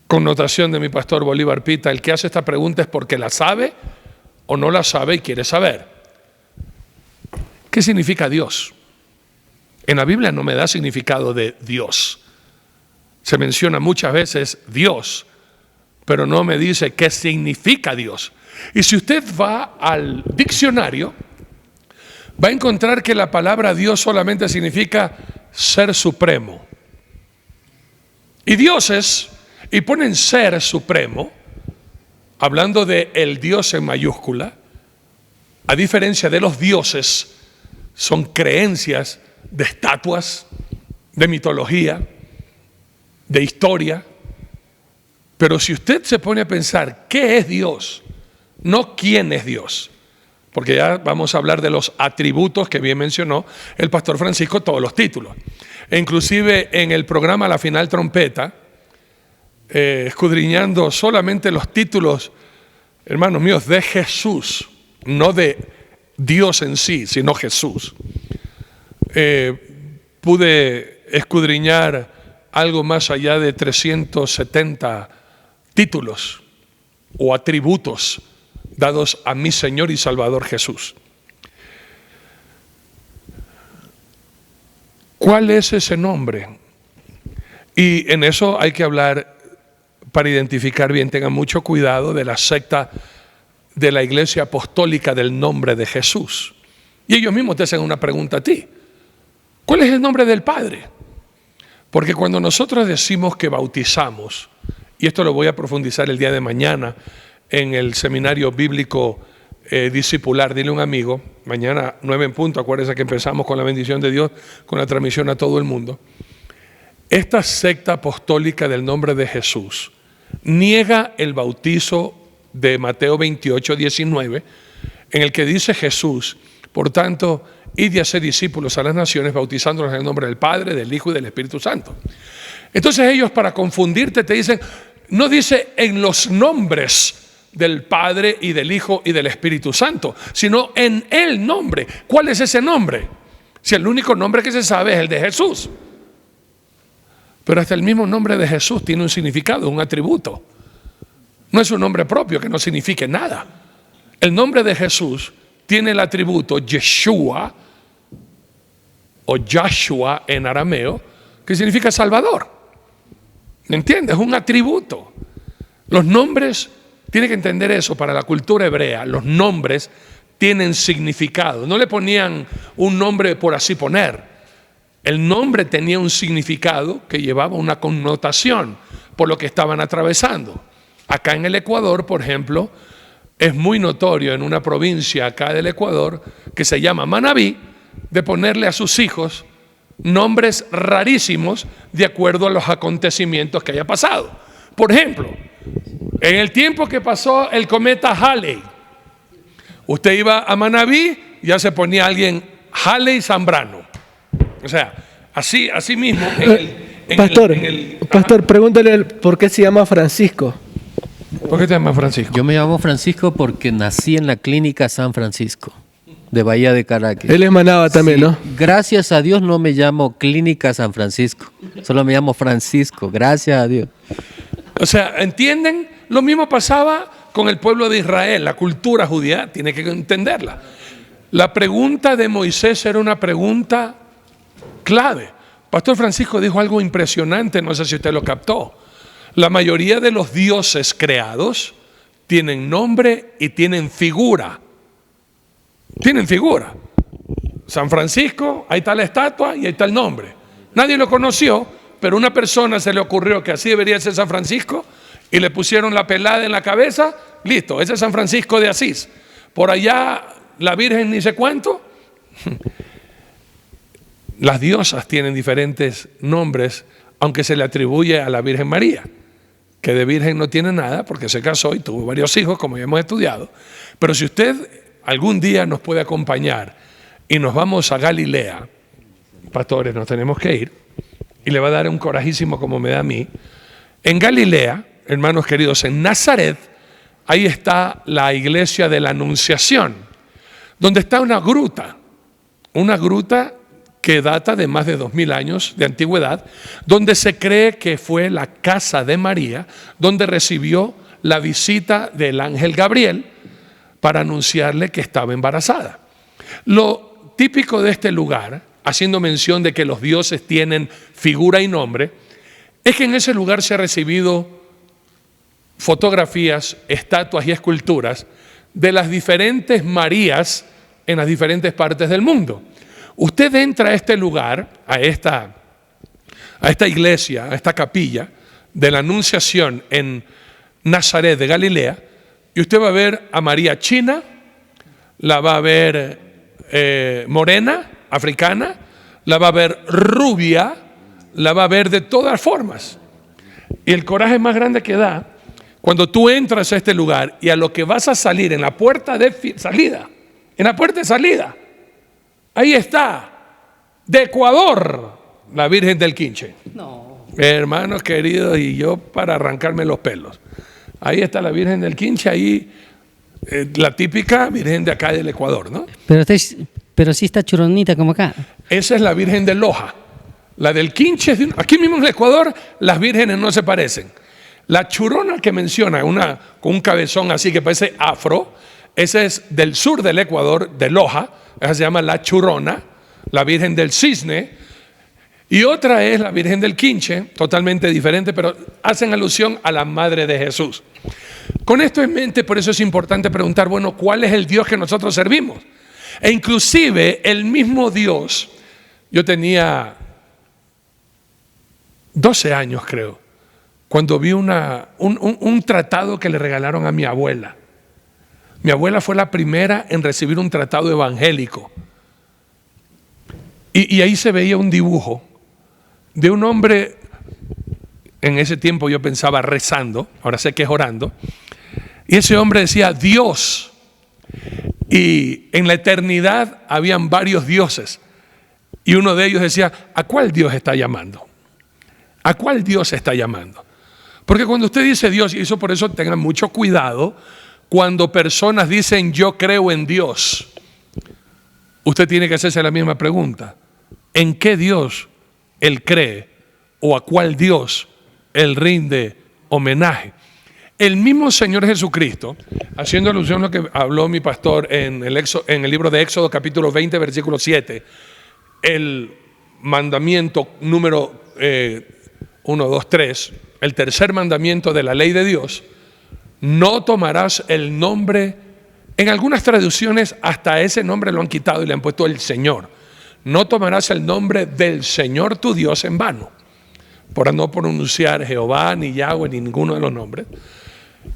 connotación de mi pastor Bolívar Pita: el que hace esta pregunta es porque la sabe o no la sabe y quiere saber. ¿Qué significa Dios? En la Biblia no me da significado de Dios. Se menciona muchas veces Dios, pero no me dice qué significa Dios. Y si usted va al diccionario, va a encontrar que la palabra Dios solamente significa ser supremo. Y dioses, y ponen ser supremo, hablando de el Dios en mayúscula, a diferencia de los dioses, son creencias de estatuas, de mitología, de historia. Pero si usted se pone a pensar qué es Dios, no quién es Dios, porque ya vamos a hablar de los atributos que bien mencionó el pastor Francisco, todos los títulos. E inclusive en el programa La Final Trompeta, escudriñando solamente los títulos, hermanos míos, de Jesús, no de Dios en sí, sino Jesús, pude escudriñar algo más allá de 370 títulos o atributos dados a mi Señor y Salvador Jesús. ¿Cuál es ese nombre? Y en eso hay que hablar para identificar bien. Tengan mucho cuidado de la secta de la Iglesia Apostólica del Nombre de Jesús. Y ellos mismos te hacen una pregunta a ti: ¿cuál es el nombre del Padre? Porque cuando nosotros decimos que bautizamos, y esto lo voy a profundizar el día de mañana en el seminario bíblico discipular, dile a un amigo, mañana 9 en punto, acuérdense que empezamos con la bendición de Dios, con la transmisión a todo el mundo. Esta secta apostólica del Nombre de Jesús niega el bautizo de Mateo 28, 19, en el que dice Jesús: por tanto, id y haced discípulos a las naciones, bautizándolos en el nombre del Padre, del Hijo y del Espíritu Santo. Entonces ellos, para confundirte, te dicen, no dice en los nombres del Padre y del Hijo y del Espíritu Santo, sino en el nombre. ¿Cuál es ese nombre? Si el único nombre que se sabe es el de Jesús. Pero hasta el mismo nombre de Jesús tiene un significado, un atributo. No es un nombre propio que no signifique nada. El nombre de Jesús tiene el atributo Yeshua o Yahshua en arameo, que significa Salvador. ¿Me entiendes? Es un atributo. Los nombres, tiene que entender eso para la cultura hebrea, los nombres tienen significado. No le ponían un nombre por así poner. El nombre tenía un significado que llevaba una connotación por lo que estaban atravesando. Acá en el Ecuador, por ejemplo, es muy notorio en una provincia acá del Ecuador que se llama Manabí, de ponerle a sus hijos nombres rarísimos de acuerdo a los acontecimientos que haya pasado. Por ejemplo, en el tiempo que pasó el cometa Halley, usted iba a Manabí, ya se ponía alguien Halley Zambrano. O sea, así mismo. Pastor, pregúntale por qué se llama Francisco. ¿Por qué te llamas Francisco? Yo me llamo Francisco porque nací en la clínica San Francisco. de Bahía de Caracas. Él es Manaba también, Sí, ¿no? gracias a Dios no me llamo Clínica San Francisco, solo me llamo Francisco, gracias a Dios. O sea, ¿entienden? Lo mismo pasaba con el pueblo de Israel, la cultura judía, tiene que entenderla. La pregunta de Moisés era una pregunta clave. Pastor Francisco dijo algo impresionante, no sé si usted lo captó. La mayoría de los dioses creados tienen nombre y tienen figura. Tienen figura. San Francisco, ahí está la estatua y ahí está el nombre. Nadie lo conoció, pero una persona se le ocurrió que así debería ser San Francisco y le pusieron la pelada en la cabeza. Listo, ese es San Francisco de Asís. Por allá la Virgen ni sé cuánto. Las diosas tienen diferentes nombres, aunque se le atribuye a la Virgen María, que de virgen no tiene nada porque se casó y tuvo varios hijos, como ya hemos estudiado. Pero si usted algún día nos puede acompañar y nos vamos a Galilea, pastores, nos tenemos que ir, y le va a dar un corajísimo como me da a mí. En Galilea, hermanos queridos, en Nazaret, ahí está la iglesia de la Anunciación, donde está una gruta que data de más de 2000 años de antigüedad, donde se cree que fue la casa de María, donde recibió la visita del ángel Gabriel para anunciarle que estaba embarazada. Lo típico de este lugar, haciendo mención de que los dioses tienen figura y nombre, es que en ese lugar se han recibido fotografías, estatuas y esculturas de las diferentes Marías en las diferentes partes del mundo. Usted entra a este lugar, a esta iglesia, a esta capilla de la Anunciación en Nazaret de Galilea, y usted va a ver a María china, la va a ver morena, africana, la va a ver rubia, la va a ver de todas formas. Y el coraje más grande que da, cuando tú entras a este lugar y a lo que vas a salir en la puerta de salida, ahí está, de Ecuador, la Virgen del Quinche. No. Hermanos queridos, y yo para arrancarme los pelos. Ahí está la Virgen del Quinche, ahí la típica Virgen de acá del Ecuador, ¿no? Pero sí está churonita como acá. Esa es la Virgen de Loja. La del Quinche, aquí mismo en el Ecuador, las vírgenes no se parecen. La churona que menciona, una con un cabezón así que parece afro, esa es del sur del Ecuador, de Loja, esa se llama la churona, la Virgen del Cisne, y otra es la Virgen del Quinche, totalmente diferente, pero hacen alusión a la Madre de Jesús. Con esto en mente, por eso es importante preguntar, bueno, ¿cuál es el Dios que nosotros servimos? E inclusive el mismo Dios, yo tenía 12 años creo, cuando vi un tratado que le regalaron a mi abuela. Mi abuela fue la primera en recibir un tratado evangélico. Y ahí se veía un dibujo de un hombre, en ese tiempo yo pensaba rezando, ahora sé que es orando, y ese hombre decía Dios, y en la eternidad habían varios dioses, y uno de ellos decía, ¿a cuál Dios está llamando? ¿A cuál Dios está llamando? Porque cuando usted dice Dios, y eso por eso tengan mucho cuidado, cuando personas dicen yo creo en Dios, usted tiene que hacerse la misma pregunta. ¿En qué Dios él cree o a cuál Dios él rinde homenaje? El mismo Señor Jesucristo, haciendo alusión a lo que habló mi pastor en el libro de Éxodo capítulo 20 versículo 7, el mandamiento número 1, 2, 3, el tercer mandamiento de la ley de Dios, no tomarás el nombre, en algunas traducciones hasta ese nombre lo han quitado y le han puesto el Señor. No tomarás el nombre del Señor tu Dios en vano, por no pronunciar Jehová, ni Yahweh, ni ninguno de los nombres.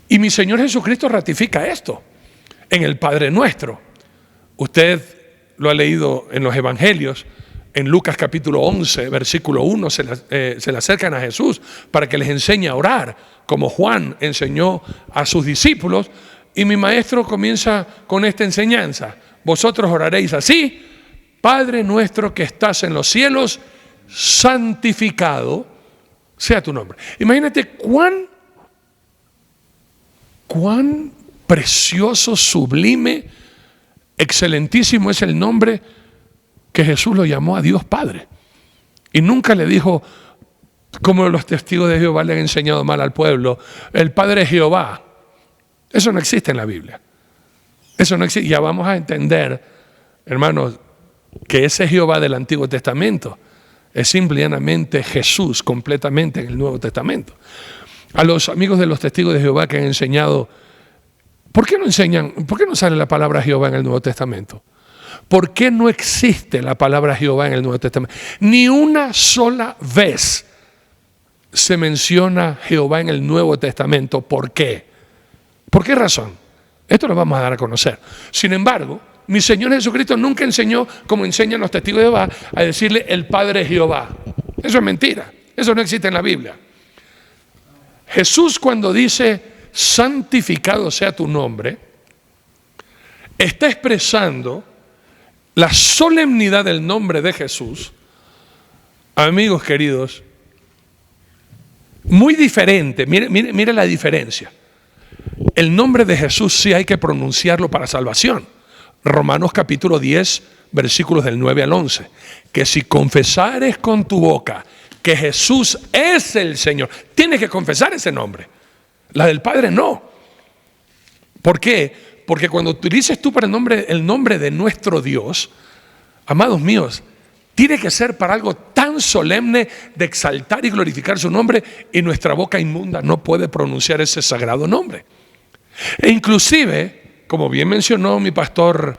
Y mi Señor Jesucristo ratifica esto en el Padre Nuestro. Usted lo ha leído en los Evangelios. En Lucas capítulo 11, versículo 1, se le acercan a Jesús para que les enseñe a orar, como Juan enseñó a sus discípulos. Y mi maestro comienza con esta enseñanza. Vosotros oraréis así: Padre nuestro que estás en los cielos, santificado sea tu nombre. Imagínate cuán precioso, sublime excelentísimo es el nombre que Jesús lo llamó a Dios Padre. Y nunca le dijo, como los testigos de Jehová le han enseñado mal al pueblo, el Padre es Jehová. Eso no existe en la Biblia. Eso no existe. Ya vamos a entender, hermanos, que ese Jehová del Antiguo Testamento es simplemente Jesús completamente en el Nuevo Testamento. A los amigos de los testigos de Jehová que han enseñado, ¿por qué no sale la palabra Jehová en el Nuevo Testamento? ¿Por qué no existe la palabra Jehová en el Nuevo Testamento? Ni una sola vez se menciona Jehová en el Nuevo Testamento. ¿Por qué? ¿Por qué razón? Esto lo vamos a dar a conocer. Sin embargo, mi Señor Jesucristo nunca enseñó, como enseñan los testigos de Jehová, a decirle el Padre Jehová. Eso es mentira. Eso no existe en la Biblia. Jesús, cuando dice santificado sea tu nombre, está expresando la solemnidad del nombre de Jesús. Amigos queridos, muy diferente. Mire la diferencia. El nombre de Jesús sí hay que pronunciarlo para salvación. Romanos capítulo 10, versículos del 9 al 11. Que si confesares con tu boca que Jesús es el Señor, tienes que confesar ese nombre. La del Padre no. ¿Por qué? Porque cuando utilices tú para el nombre de nuestro Dios, amados míos, tiene que ser para algo tan solemne de exaltar y glorificar su nombre, y nuestra boca inmunda no puede pronunciar ese sagrado nombre. E inclusive, como bien mencionó mi pastor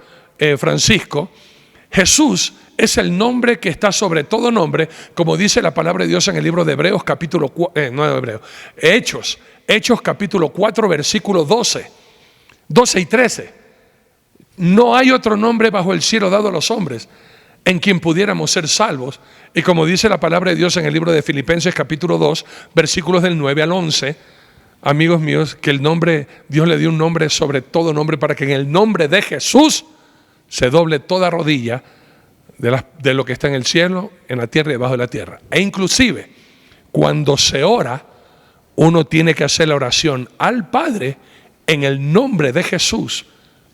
Francisco, Jesús es el nombre que está sobre todo nombre, como dice la palabra de Dios en el libro de Hebreos capítulo 4, Hechos capítulo 4 versículo 12 y 13. No hay otro nombre bajo el cielo dado a los hombres en quien pudiéramos ser salvos. Y como dice la palabra de Dios en el libro de Filipenses capítulo 2 versículos del 9 al 11, amigos míos, que el nombre, Dios le dio un nombre sobre todo nombre, para que en el nombre de Jesús se doble toda rodilla de lo que está en el cielo, en la tierra y debajo de la tierra. E inclusive, cuando se ora, uno tiene que hacer la oración al Padre en el nombre de Jesús,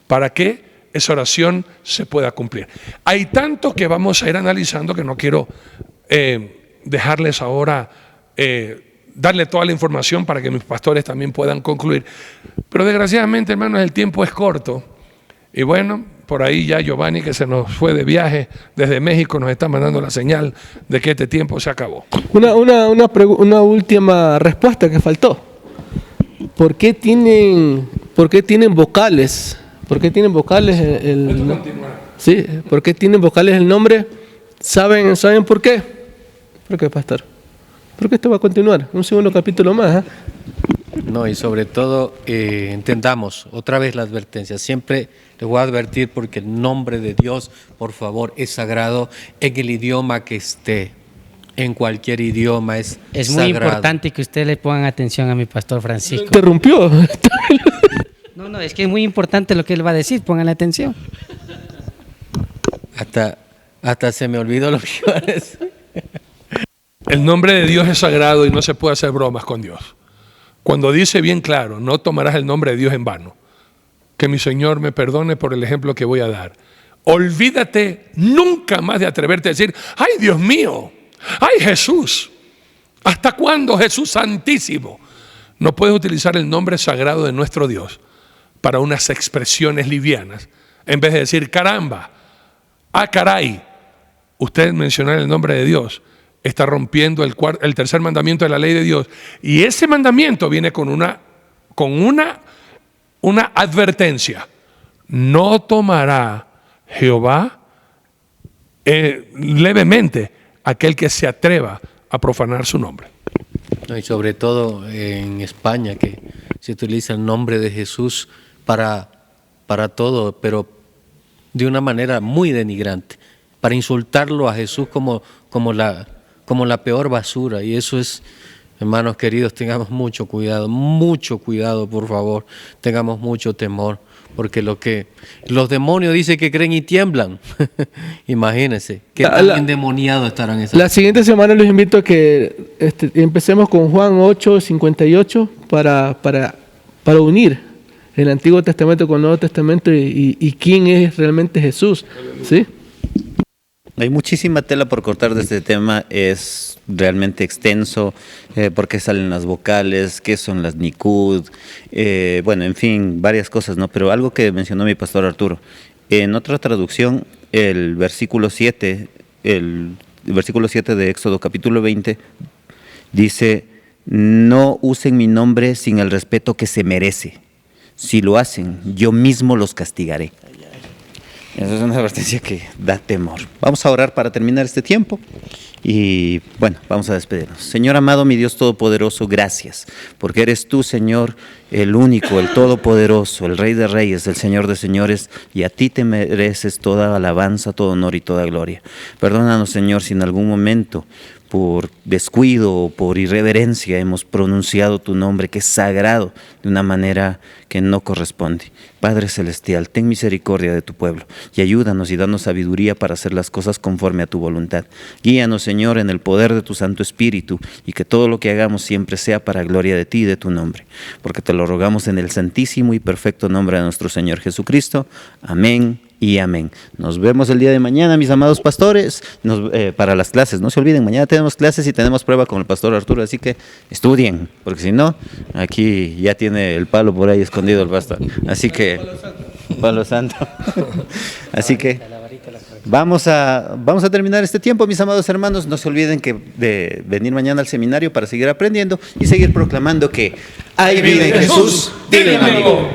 para que esa oración se pueda cumplir. Hay tanto que vamos a ir analizando que no quiero dejarles ahora darle toda la información para que mis pastores también puedan concluir. Pero desgraciadamente, hermanos, el tiempo es corto. Y bueno, por ahí ya Giovanni, que se nos fue de viaje desde México, nos está mandando la señal de que este tiempo se acabó. Una última respuesta que faltó. ¿Por qué tienen vocales? ¿Por qué tienen vocales sí, ¿por qué tienen vocales el nombre? ¿Saben por qué? ¿Por qué, pastor? Porque esto va a continuar, un segundo capítulo más. No, y sobre todo entendamos otra vez la advertencia. Siempre les voy a advertir, porque el nombre de Dios, por favor, es sagrado en el idioma que esté. En cualquier idioma es muy sagrado. Importante que ustedes le pongan atención a mi pastor Francisco. Interrumpió. No, es que es muy importante lo que él va a decir, pónganle atención. Hasta se me olvidó lo que iba a decir. El nombre de Dios es sagrado y no se puede hacer bromas con Dios. Cuando dice bien claro, no tomarás el nombre de Dios en vano. Que mi Señor me perdone por el ejemplo que voy a dar. Olvídate nunca más de atreverte a decir, ¡ay, Dios mío! ¡Ay, Jesús! ¿Hasta cuándo, Jesús Santísimo? No puedes utilizar el nombre sagrado de nuestro Dios para unas expresiones livianas. En vez de decir, caramba, ah, caray, usted mencionar el nombre de Dios está rompiendo el tercer mandamiento de la ley de Dios. Y ese mandamiento viene con una advertencia. No tomará Jehová levemente aquel que se atreva a profanar su nombre. No, y sobre todo en España, que se utiliza el nombre de Jesús para todo, pero de una manera muy denigrante, para insultarlo a Jesús como la peor basura. Y eso es, hermanos queridos, tengamos mucho cuidado, por favor, tengamos mucho temor, porque los demonios dicen que creen y tiemblan. Imagínense, qué tan endemoniados estarán esas. La siguiente semana los invito a que empecemos con Juan 8:58 para unir el Antiguo Testamento con el Nuevo Testamento y quién es realmente Jesús. ¿Sí? Hay muchísima tela por cortar de este tema, es realmente extenso, por qué salen las vocales, qué son las nikud, bueno, en fin, varias cosas, ¿no? Pero algo que mencionó mi pastor Arturo, en otra traducción, el versículo 7 de Éxodo capítulo 20, dice, no usen mi nombre sin el respeto que se merece. Si lo hacen, yo mismo los castigaré. Esa es una advertencia que da temor. Vamos a orar para terminar este tiempo y bueno, vamos a despedirnos. Señor amado, mi Dios todopoderoso, gracias, porque eres tú, Señor, el único, el todopoderoso, el Rey de Reyes, el Señor de Señores, y a ti te mereces toda alabanza, todo honor y toda gloria. Perdónanos, Señor, si en algún momento por descuido o por irreverencia hemos pronunciado tu nombre, que es sagrado, de una manera que no corresponde. Padre Celestial, ten misericordia de tu pueblo y ayúdanos y danos sabiduría para hacer las cosas conforme a tu voluntad. Guíanos, Señor, en el poder de tu Santo Espíritu y que todo lo que hagamos siempre sea para gloria de ti y de tu nombre. Porque te lo rogamos en el santísimo y perfecto nombre de nuestro Señor Jesucristo. Amén y amén. Nos vemos el día de mañana, mis amados pastores, para las clases. No se olviden, mañana tenemos clases y tenemos prueba con el pastor Arturo, así que estudien, porque si no, aquí ya tiene el palo por ahí escondido el pastor. Así que, palo santo. Así que vamos a terminar este tiempo, mis amados hermanos. No se olviden de venir mañana al seminario para seguir aprendiendo y seguir proclamando que hay vida en Jesús. Dile, amigo.